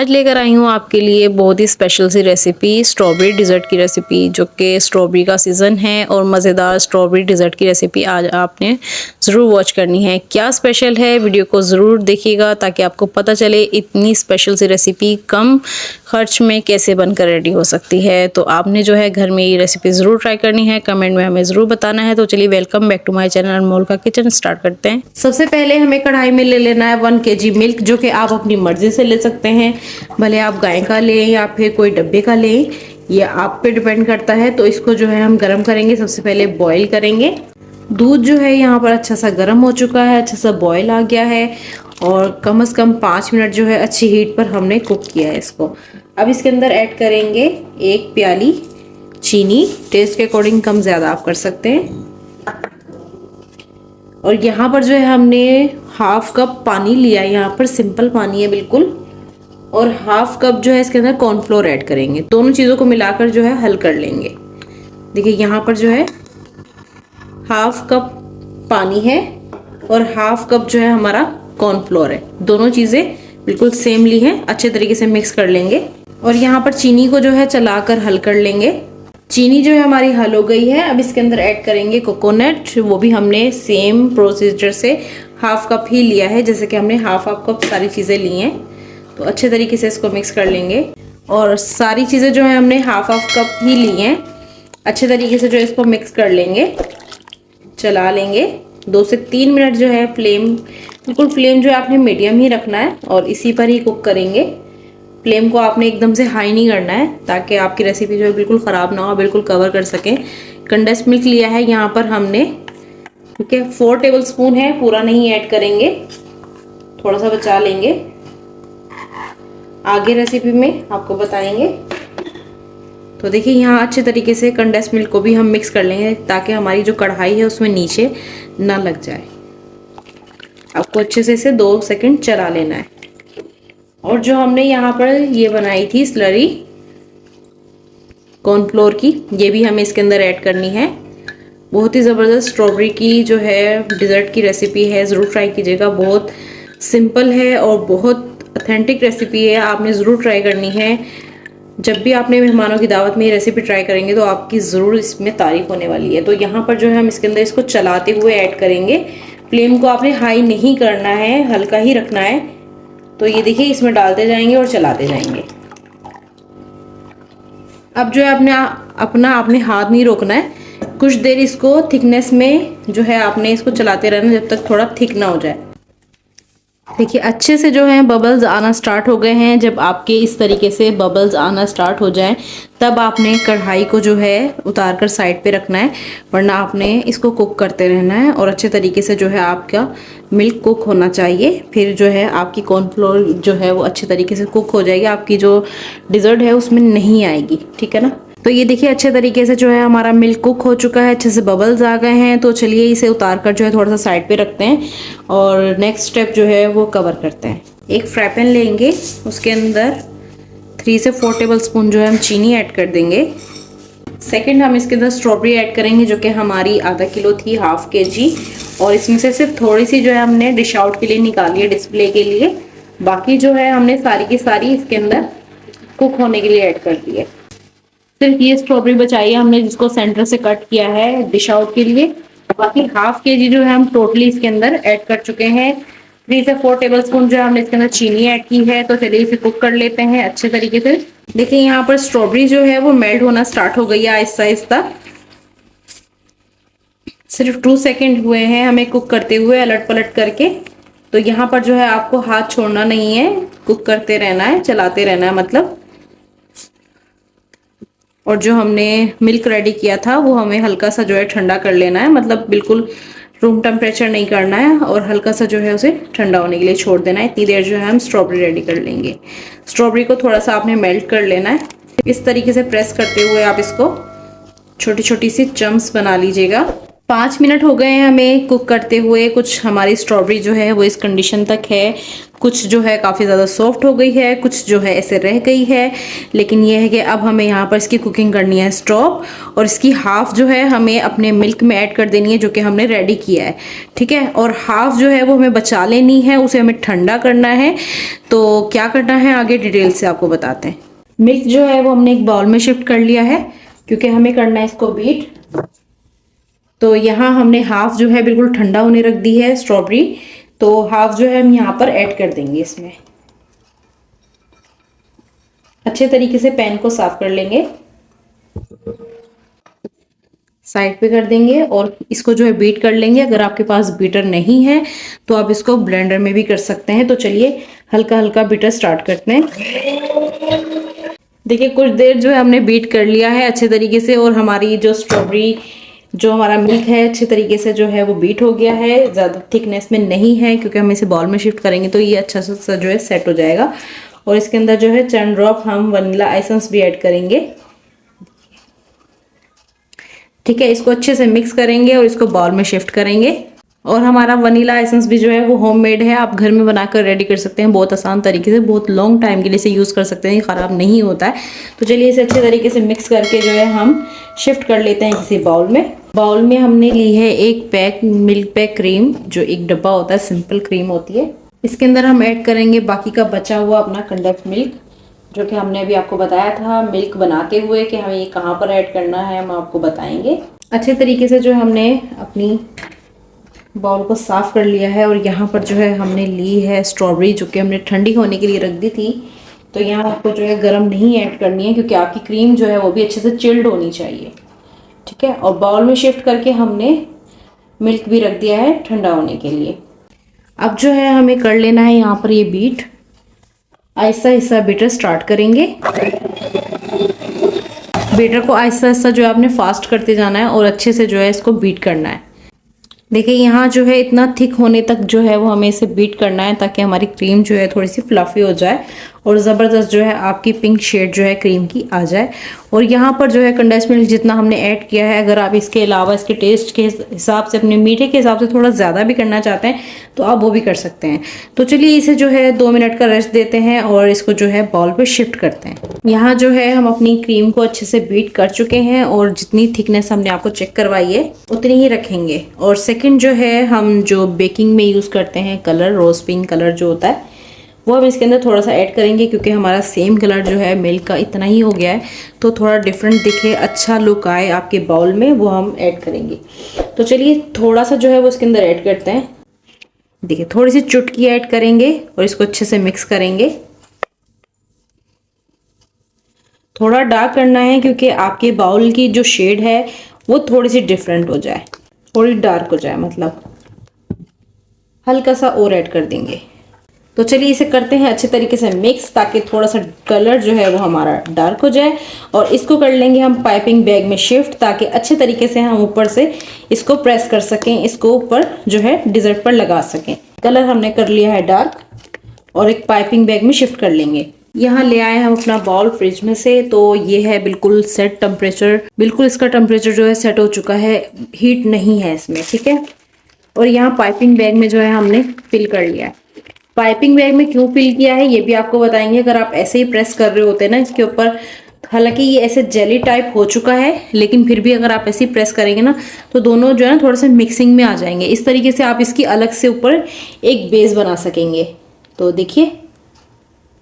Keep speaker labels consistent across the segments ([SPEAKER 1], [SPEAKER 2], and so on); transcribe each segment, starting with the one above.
[SPEAKER 1] आज लेकर आई हूँ आपके लिए बहुत ही स्पेशल सी रेसिपी, स्ट्रॉबेरी डिज़र्ट की रेसिपी, जो कि स्ट्रॉबेरी का सीज़न है और मज़ेदार स्ट्रॉबेरी डिज़र्ट की रेसिपी आज आपने ज़रूर वॉच करनी है। क्या स्पेशल है, वीडियो को ज़रूर देखिएगा ताकि आपको पता चले इतनी स्पेशल सी रेसिपी कम खर्च में कैसे बनकर रेडी हो सकती है। तो आपने जो है घर में ये रेसिपी ज़रूर ट्राई करनी है, कमेंट में हमें ज़रूर बताना है। तो चलिए welcome back to my channel Anmol का किचन, स्टार्ट करते हैं। सबसे पहले हमें कढ़ाई में ले लेना है 1 kg मिल्क, जो कि आप अपनी मर्जी से ले सकते हैं, भले आप गाय का लें या फिर कोई डब्बे का लें, ये आप पे डिपेंड करता है। तो इसको जो है हम गर्म करेंगे, सबसे पहले बॉईल करेंगे। दूध जो है यहाँ पर अच्छा सा गर्म हो चुका है, अच्छा सा बॉईल आ गया है और कम से कम 5 मिनट जो है अच्छी हीट पर हमने कुक किया है इसको। अब इसके अंदर ऐड करेंगे 1 प्याली चीनी, टेस्ट के अकॉर्डिंग कम ज़्यादा आप कर सकते हैं। और यहाँ पर जो है हमने हाफ कप पानी लिया है, यहाँ पर सिंपल पानी है बिल्कुल, और हाफ कप जो है इसके अंदर कॉर्नफ्लोर ऐड करेंगे। दोनों चीज़ों को मिलाकर जो है हल कर लेंगे। देखिए यहाँ पर जो है हाफ कप पानी है और हाफ कप जो है हमारा कॉर्नफ्लोर है, दोनों चीज़ें बिल्कुल सेम ली हैं। अच्छे तरीके से मिक्स कर लेंगे और यहाँ पर चीनी को जो है चलाकर हल कर लेंगे। चीनी जो है हमारी हल हो गई है। अब इसके अंदर ऐड करेंगे कोकोनट, वो भी हमने सेम प्रोसीजर से हाफ कप ही लिया है, जैसे कि हमने हाफ कप सारी चीज़ें ली हैं। तो अच्छे तरीके से इसको मिक्स कर लेंगे और सारी चीज़ें जो है हमने हाफ कप ही ली हैं। अच्छे तरीके से जो है इसको मिक्स कर लेंगे, चला लेंगे। 2 से 3 मिनट जो है बिल्कुल फ्लेम जो है आपने मीडियम ही रखना है और इसी पर ही कुक करेंगे। फ्लेम को आपने एकदम से हाई नहीं करना है ताकि आपकी रेसिपी जो है बिल्कुल ख़राब ना हो, बिल्कुल कवर कर सकें। कंडेंस्ड मिल्क लिया है यहाँ पर हमने, ठीक है, 4 टेबलस्पून है, पूरा नहीं ऐड करेंगे, थोड़ा सा बचा लेंगे, आगे रेसिपी में आपको बताएंगे। तो देखिए यहाँ अच्छे तरीके से कंडेंस्ड मिल्क को भी हम मिक्स कर लेंगे ताकि हमारी जो कढ़ाई है उसमें नीचे ना लग जाए। आपको अच्छे से इसे 2 सेकंड चला लेना है। और जो हमने यहाँ पर ये बनाई थी स्लरी कॉर्नफ्लोर की, ये भी हमें इसके अंदर ऐड करनी है। बहुत ही ज़बरदस्त स्ट्रॉबेरी की जो है डिज़र्ट की रेसिपी है, ज़रूर ट्राई कीजिएगा। बहुत सिंपल है और बहुत ऑथेंटिक रेसिपी है, आपने ज़रूर ट्राई करनी है। जब भी आपने मेहमानों की दावत में ये रेसिपी ट्राई करेंगे तो आपकी ज़रूर इसमें तारीफ होने वाली है। तो यहाँ पर जो है हम इसके अंदर इसको चलाते हुए ऐड करेंगे। फ्लेम को आपने हाई नहीं करना है, हल्का ही रखना है। तो ये देखिए इसमें डालते जाएंगे और चलाते जाएंगे। अब जो है आपने हाथ नहीं रोकना है, कुछ देर इसको थिकनेस में जो है आपने इसको चलाते रहना जब तक थोड़ा थिक ना हो जाए। देखिए अच्छे से जो है बबल्स आना स्टार्ट हो गए हैं। जब आपके इस तरीके से बबल्स आना स्टार्ट हो जाएं तब आपने कढ़ाई को जो है उतार कर साइड पे रखना है, वरना आपने इसको कुक करते रहना है। और अच्छे तरीके से जो है आपका मिल्क कुक होना चाहिए, फिर जो है आपकी कॉर्नफ्लोर जो है वो अच्छे तरीके से कुक हो जाएगी, आपकी जो डिज़र्ट है उसमें नहीं आएगी, ठीक है ना। तो ये देखिए अच्छे तरीके से जो है हमारा मिल्क कुक हो चुका है, अच्छे से बबल्स आ गए हैं। तो चलिए इसे उतार कर जो है थोड़ा सा साइड पे रखते हैं और नेक्स्ट स्टेप जो है वो कवर करते हैं। एक फ्राई पैन लेंगे, उसके अंदर 3 से 4 टेबलस्पून जो है हम चीनी ऐड कर देंगे। सेकंड हम इसके अंदर स्ट्रॉबेरी ऐड करेंगे, जो कि हमारी आधा किलो थी, हाफ kg। और इसमें से सिर्फ थोड़ी सी जो है हमने डिश आउट के लिए निकाली है, डिस्प्ले के लिए। बाकी जो है हमने सारी की सारी इसके अंदर कुक होने के लिए ऐड कर दी है। सिर्फ ये स्ट्रॉबेरी बचाई है हमने, जिसको सेंटर से कट किया है डिश आउट के लिए। बाकी हाफ kg जो है हम टोटली इसके अंदर ऐड कर चुके हैं। 3 से 4 टेबलस्पून जो है हमने इसके अंदर चीनी ऐड की है। तो चलिए इसे कुक कर लेते हैं अच्छे तरीके से। देखिए यहाँ पर स्ट्रॉबेरी जो है वो मेल्ट होना स्टार्ट हो गई है आहिस्ता आहिस्ता। सिर्फ 2 सेकेंड हुए हैं हमें कुक करते हुए, अलट पलट करके। तो यहाँ पर जो है आपको हाथ छोड़ना नहीं है, कुक करते रहना है, चलाते रहना है मतलब। और जो हमने मिल्क रेडी किया था वो हमें हल्का सा जो है ठंडा कर लेना है, मतलब बिल्कुल रूम टेम्परेचर नहीं करना है, और हल्का सा जो है उसे ठंडा होने के लिए छोड़ देना है। इतनी देर जो है हम स्ट्रॉबेरी रेडी कर लेंगे। स्ट्रॉबेरी को थोड़ा सा आपने मेल्ट कर लेना है, इस तरीके से प्रेस करते हुए आप इसको छोटी छोटी सी चम्प्स बना लीजिएगा। 5 मिनट हो गए हैं हमें कुक करते हुए। कुछ हमारी स्ट्रॉबेरी जो है वो इस कंडीशन तक है, कुछ जो है काफ़ी ज़्यादा सॉफ्ट हो गई है, कुछ जो है ऐसे रह गई है। लेकिन ये है कि अब हमें यहाँ पर इसकी कुकिंग करनी है स्टॉप, और इसकी हाफ जो है हमें अपने मिल्क में ऐड कर देनी है जो कि हमने रेडी किया है, ठीक है। और हाफ जो है वो हमें बचा लेनी है, उसे हमें ठंडा करना है। तो क्या करना है आगे डिटेल से आपको बताते हैं। मिल्क जो है वो हमने एक बाउल में शिफ्ट कर लिया है क्योंकि हमें करना है इसको बीट। तो यहाँ हमने हाफ जो है बिल्कुल ठंडा होने रख दी है स्ट्रॉबेरी, तो हाफ जो है हम यहाँ पर ऐड कर देंगे इसमें। अच्छे तरीके से पैन को साफ कर लेंगे, साइड पे कर देंगे और इसको जो है बीट कर लेंगे। अगर आपके पास बीटर नहीं है तो आप इसको ब्लेंडर में भी कर सकते हैं। तो चलिए हल्का हल्का बीटर स्टार्ट करते हैं। देखिए कुछ देर जो है हमने बीट कर लिया है अच्छे तरीके से, और हमारी जो स्ट्रॉबेरी जो हमारा मिल्क है अच्छे तरीके से जो है वो बीट हो गया है। ज़्यादा थिकनेस में नहीं है क्योंकि हम इसे बॉल में शिफ्ट करेंगे तो ये अच्छा सा जो है सेट हो जाएगा। और इसके अंदर जो है चंद ड्रॉप हम वनीला एसेंस भी ऐड करेंगे, ठीक है। इसको अच्छे से मिक्स करेंगे और इसको बाउल में शिफ्ट करेंगे। और हमारा वनीला एसेंस भी जो है वो होममेड है, आप घर में बनाकर रेडी कर सकते हैं बहुत आसान तरीके से, बहुत लॉन्ग टाइम के लिए इसे यूज़ कर सकते हैं, ख़राब नहीं होता है। तो चलिए इसे अच्छे तरीके से मिक्स करके जो है हम शिफ्ट कर लेते हैं किसी बाउल में। बाउल में हमने ली है एक पैक मिल्क पैक क्रीम, जो एक डब्बा होता है, सिंपल क्रीम होती है। इसके अंदर हम ऐड करेंगे बाकी का बचा हुआ अपना कंडेंस्ड मिल्क, जो कि हमने अभी आपको बताया था मिल्क बनाते हुए कि हमें ये कहाँ पर ऐड करना है, हम आपको बताएंगे। अच्छे तरीके से जो हमने अपनी बाउल को साफ कर लिया है, और यहाँ पर जो है हमने ली है स्ट्रॉबेरी जो कि हमने ठंडी होने के लिए रख दी थी। तो यहाँ आपको जो है गर्म नहीं ऐड करनी है क्योंकि आपकी क्रीम जो है वो भी अच्छे से चिल्ड होनी चाहिए, ठीक है। और बाउल में शिफ्ट करके हमने मिल्क भी रख दिया है ठंडा होने के लिए। अब जो है हमें कर लेना है यहाँ पर ये beat, Aahista Aahista beater start करेंगे। बीटर को आहिस्ता आहिस्ता जो है आपने फास्ट करते जाना है और अच्छे से जो है इसको बीट करना है। देखिए यहाँ जो है इतना थिक होने तक जो है वो हमें इसे बीट करना है ताकि हमारी क्रीम जो है थोड़ी सी फ्लफी हो जाए और ज़बरदस्त जो है आपकी पिंक शेड जो है क्रीम की आ जाए। और यहाँ पर जो है कंडेंस्ड मिल्क जितना हमने ऐड किया है, अगर आप इसके अलावा इसके टेस्ट के हिसाब से, अपने मीठे के हिसाब से थोड़ा ज़्यादा भी करना चाहते हैं तो आप वो भी कर सकते हैं। तो चलिए इसे जो है 2 मिनट का रेस्ट देते हैं और इसको जो है बाउल पे शिफ्ट करते हैं। यहाँ जो है हम अपनी क्रीम को अच्छे से बीट कर चुके हैं और जितनी थिकनेस हमने आपको चेक करवाई है उतनी ही रखेंगे। और सेकेंड जो है हम जो बेकिंग में यूज़ करते हैं कलर, रोज़ पिंक कलर जो होता है, वो हम इसके अंदर थोड़ा सा ऐड करेंगे क्योंकि हमारा सेम कलर जो है मिल्क का इतना ही हो गया है, तो थोड़ा डिफरेंट दिखे, अच्छा लुक आए आपके बाउल में, वो हम ऐड करेंगे। तो चलिए थोड़ा सा जो है वो इसके अंदर ऐड करते हैं। देखिए थोड़ी सी चुटकी ऐड करेंगे और इसको अच्छे से मिक्स करेंगे। थोड़ा डार्क करना है क्योंकि आपके बाउल की जो शेड है वो थोड़ी सी डिफरेंट हो जाए, थोड़ी डार्क हो जाए, मतलब हल्का सा और ऐड कर देंगे। तो चलिए इसे करते हैं अच्छे तरीके से मिक्स ताकि थोड़ा सा कलर जो है वो हमारा डार्क हो जाए। और इसको कर लेंगे हम पाइपिंग बैग में शिफ्ट ताकि अच्छे तरीके से हम ऊपर से इसको प्रेस कर सकें, इसको ऊपर जो है डिज़र्ट पर लगा सकें। कलर हमने कर लिया है डार्क और एक पाइपिंग बैग में शिफ्ट कर लेंगे। यहाँ ले आए हम अपना बाउल फ्रिज में से, तो ये है बिल्कुल सेट टेम्परेचर, बिल्कुल इसका टेम्परेचर जो है सेट हो चुका है, हीट नहीं है इसमें, ठीक है। और यहाँ पाइपिंग बैग में जो है हमने फिल कर लिया है। पाइपिंग बैग में क्यों फिल किया है ये भी आपको बताएंगे। अगर आप ऐसे ही प्रेस कर रहे होते ना इसके ऊपर, हालांकि ये ऐसे जेली टाइप हो चुका है, लेकिन फिर भी अगर आप ऐसे ही प्रेस करेंगे ना तो दोनों जो है ना थोड़ा सा मिक्सिंग में आ जाएंगे। इस तरीके से आप इसकी अलग से ऊपर एक बेस बना सकेंगे। तो देखिए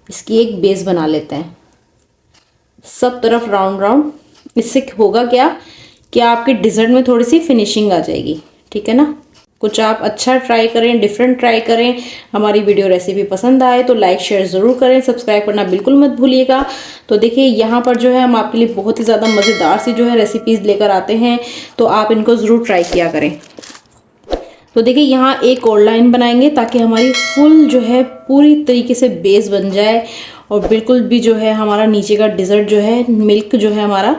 [SPEAKER 1] इसकी एक बेस बना लेते हैं सब तरफ राउंड राउंड। इससे होगा क्या कि आपके डिज़र्ट में थोड़ी सी फिनिशिंग आ जाएगी, ठीक है ना। कुछ आप अच्छा ट्राई करें, डिफरेंट ट्राई करें। हमारी वीडियो रेसिपी पसंद आए तो लाइक शेयर ज़रूर करें, सब्सक्राइब करना बिल्कुल मत भूलिएगा। तो देखिए यहाँ पर जो है हम आपके लिए बहुत ही ज़्यादा मज़ेदार सी जो है रेसिपीज़ लेकर आते हैं, तो आप इनको ज़रूर ट्राई किया करें। तो देखिए यहाँ एक और लाइन बनाएंगे ताकि हमारी फुल जो है पूरी तरीके से बेस बन जाए और बिल्कुल भी जो है हमारा नीचे का डिज़र्ट जो है मिल्क जो है हमारा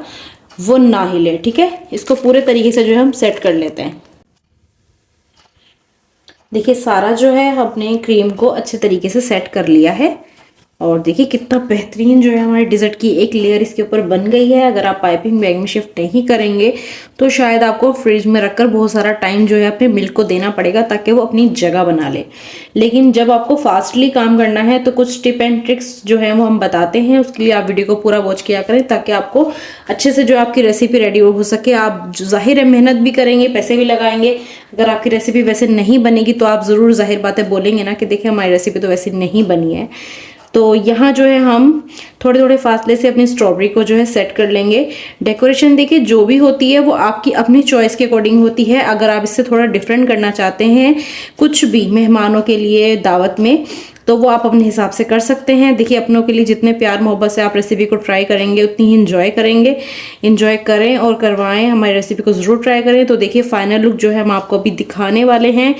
[SPEAKER 1] वो ना हिले, ठीक है। इसको पूरे तरीके से जो है हम सेट कर लेते हैं। देखिए सारा जो है हमने क्रीम को अच्छे तरीके से सेट कर लिया है और देखिए कितना बेहतरीन जो है हमारे डिज़र्ट की एक लेयर इसके ऊपर बन गई है। अगर आप पाइपिंग बैग में शिफ्ट नहीं करेंगे तो शायद आपको फ्रिज में रखकर बहुत सारा टाइम जो है अपने मिल्क को देना पड़ेगा ताकि वो अपनी जगह बना ले। लेकिन जब आपको फास्टली काम करना है तो कुछ टिप एंड ट्रिक्स जो है वो हम बताते हैं, उसके लिए आप वीडियो को पूरा वॉच किया करें ताकि आपको अच्छे से जो आपकी रेसिपी रेडी हो सके। आप जाहिर है मेहनत भी करेंगे, पैसे भी लगाएंगे, अगर आपकी रेसिपी वैसे नहीं बनेगी तो आप ज़रूर जाहिर बातें बोलेंगे ना कि देखिए हमारी रेसिपी तो वैसे नहीं बनी है। तो यहाँ जो है हम थोड़े थोड़े फासले से अपनी स्ट्रॉबेरी को जो है सेट कर लेंगे। डेकोरेशन देखिए जो भी होती है वो आपकी अपनी चॉइस के अकॉर्डिंग होती है। अगर आप इससे थोड़ा डिफरेंट करना चाहते हैं कुछ भी मेहमानों के लिए दावत में तो वो आप अपने हिसाब से कर सकते हैं। देखिए अपनों के लिए जितने प्यार मोहब्बत से आप रेसिपी को ट्राई करेंगे उतनी ही इंजॉय करेंगे। इंजॉय करें और करवाएं, हमारी रेसिपी को ज़रूर ट्राई करें। तो देखिए फाइनल लुक जो है हम आपको अभी दिखाने वाले हैं।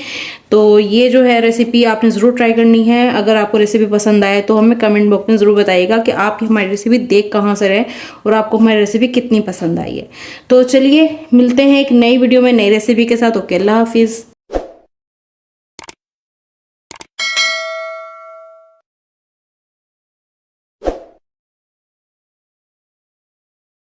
[SPEAKER 1] तो ये जो है रेसिपी आपने ज़रूर ट्राई करनी है। अगर आपको रेसिपी पसंद आए तो हमें कमेंट बॉक्स में ज़रूर बताइएगा कि आपकी हमारी रेसिपी देख कहाँ से रहे और आपको हमारी रेसिपी कितनी पसंद आई है। तो चलिए मिलते हैं एक नई वीडियो में नई रेसिपी के साथ। ओके, अल्लाह हाफिज़।